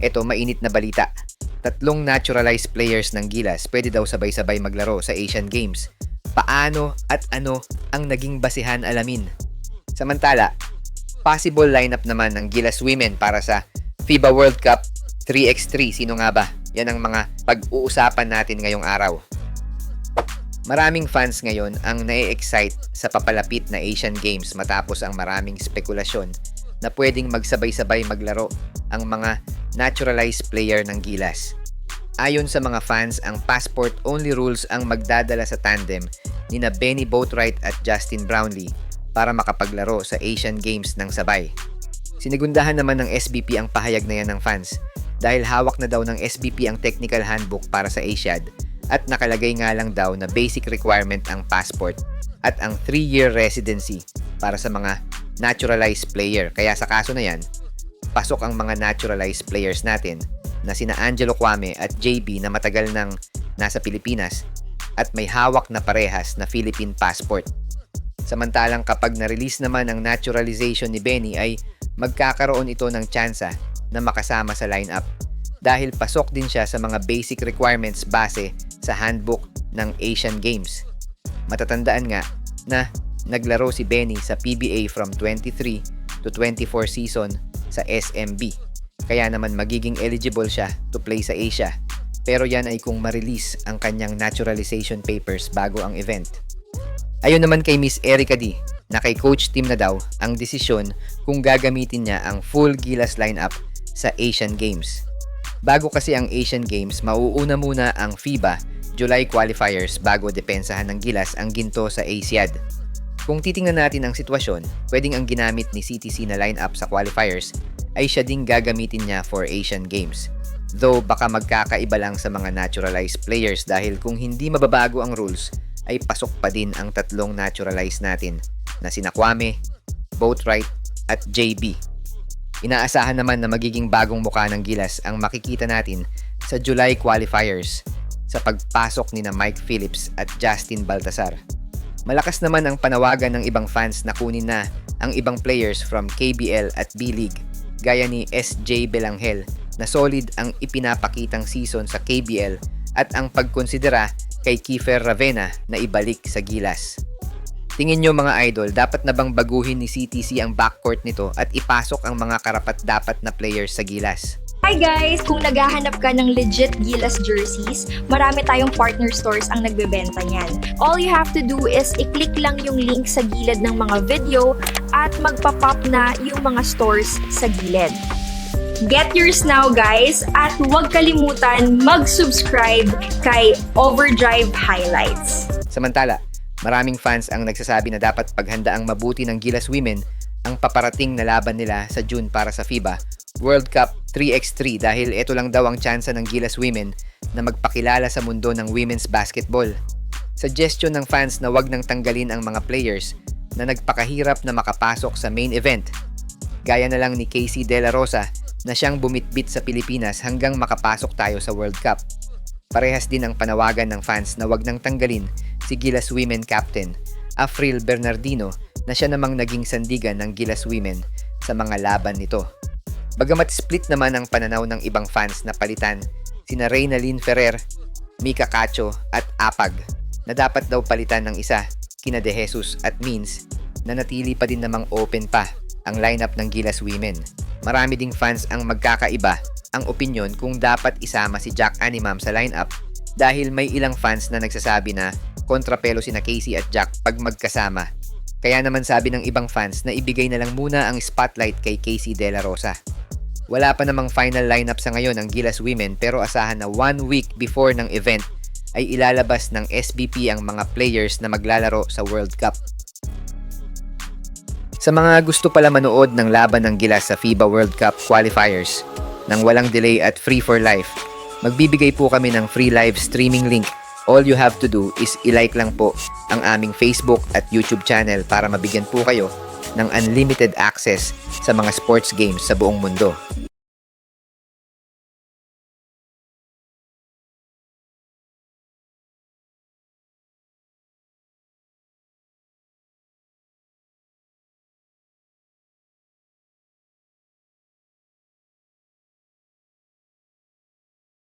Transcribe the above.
Eto, mainit na balita. Tatlong naturalized players ng Gilas pwede daw sabay-sabay maglaro sa Asian Games. Paano at ano ang naging basihan alamin? Samantala, possible lineup naman ng Gilas Women para sa FIBA World Cup 3x3. Sino nga ba? Yan ang mga pag-uusapan natin ngayong araw. Maraming fans ngayon ang na-excite sa papalapit na Asian Games matapos ang maraming spekulasyon na pwedeng magsabay-sabay maglaro ang mga naturalized player ng Gilas. Ayon sa mga fans, ang passport-only rules ang magdadala sa tandem nina Benny Boatwright at Justin Brownlee para makapaglaro sa Asian Games ng sabay. Sinigundahan naman ng SBP ang pahayag na yan ng fans dahil hawak na daw ng SBP ang technical handbook para sa Asiad at nakalagay nga lang daw na basic requirement ang passport at ang 3-year residency para sa mga naturalized player. Kaya sa kaso na yan, pasok ang mga naturalized players natin na sina Angelo Kwame at JB na matagal nang nasa Pilipinas at may hawak na parehas na Philippine passport. Samantalang kapag na-release naman ang naturalization ni Benny ay magkakaroon ito ng tsansa na makasama sa lineup dahil pasok din siya sa mga basic requirements base sa handbook ng Asian Games. Matatandaan nga na naglaro si Benny sa PBA from 23 to 24 season sa SMB. Kaya naman magiging eligible siya to play sa Asia. Pero yan ay kung ma-release ang kanyang naturalization papers bago ang event. Ayon naman kay Miss Erica D, na kay Coach Tim na daw ang desisyon kung gagamitin niya ang full Gilas lineup sa Asian Games. Bago kasi ang Asian Games, mauuna muna ang FIBA July qualifiers bago depensahan ng Gilas ang ginto sa Asiad. Kung titingnan natin ang sitwasyon, pwedeng ang ginamit ni CTC na lineup sa qualifiers ay siya ding gagamitin niya for Asian Games. Though baka magkakaiba lang sa mga naturalized players dahil kung hindi mababago ang rules, ay pasok pa din ang tatlong naturalized natin na sina Kwame, Boatwright at JB. Inaasahan naman na magiging bagong mukha ng Gilas ang makikita natin sa July qualifiers sa pagpasok ni na Mike Phillips at Justin Baltasar. Malakas naman ang panawagan ng ibang fans na kunin na ang ibang players from KBL at B-League gaya ni SJ Belangel na solid ang ipinapakitang season sa KBL at ang pagkonsidera kay Kiefer Ravena na ibalik sa Gilas. Tingin nyo mga idol, dapat na bang baguhin ni CTC ang backcourt nito at ipasok ang mga karapat-dapat na players sa Gilas? Hi guys! Kung naghahanap ka ng legit Gilas jerseys, marami tayong partner stores ang nagbebenta niyan. All you have to do is i-click lang yung link sa gilid ng mga video at magpa-pop na yung mga stores sa gilid. Get yours now guys at huwag kalimutan mag-subscribe kay Overdrive Highlights. Samantala, maraming fans ang nagsasabi na dapat paghandaang mabuti ng Gilas Women ang paparating na laban nila sa June para sa FIBA World Cup 3x3 dahil ito lang daw ang tsansa ng Gilas Women na magpakilala sa mundo ng women's basketball. Suggestion ng fans na wag nang tanggalin ang mga players na nagpakahirap na makapasok sa main event. Gaya na lang ni Casey De La Rosa na siyang bumitbit sa Pilipinas hanggang makapasok tayo sa World Cup. Parehas din ang panawagan ng fans na wag nang tanggalin si Gilas Women Captain Afril Bernardino na siya namang naging sandigan ng Gilas Women sa mga laban nito. Bagamat split naman ang pananaw ng ibang fans na palitan sina Reynalyn Ferrer, Mika Cacho at Apag na dapat daw palitan ng isa kina De Jesus at Means na natili pa din namang open pa ang lineup ng Gilas Women. Marami ding fans ang magkakaiba ang opinyon kung dapat isama si Jack Animam sa lineup dahil may ilang fans na nagsasabi na kontrapelo sina Casey at Jack pag magkasama. Kaya naman sabi ng ibang fans na ibigay na lang muna ang spotlight kay Casey De La Rosa. Wala pa namang final lineup sa ngayon ang Gilas Women pero asahan na 1 week before ng event ay ilalabas ng SBP ang mga players na maglalaro sa World Cup. Sa mga gusto pala manood ng laban ng Gilas sa FIBA World Cup qualifiers nang walang delay at free for life, magbibigay po kami ng free live streaming link. All you have to do is i-like lang po ang aming Facebook at YouTube channel para mabigyan po kayo ng unlimited access sa mga sports games sa buong mundo.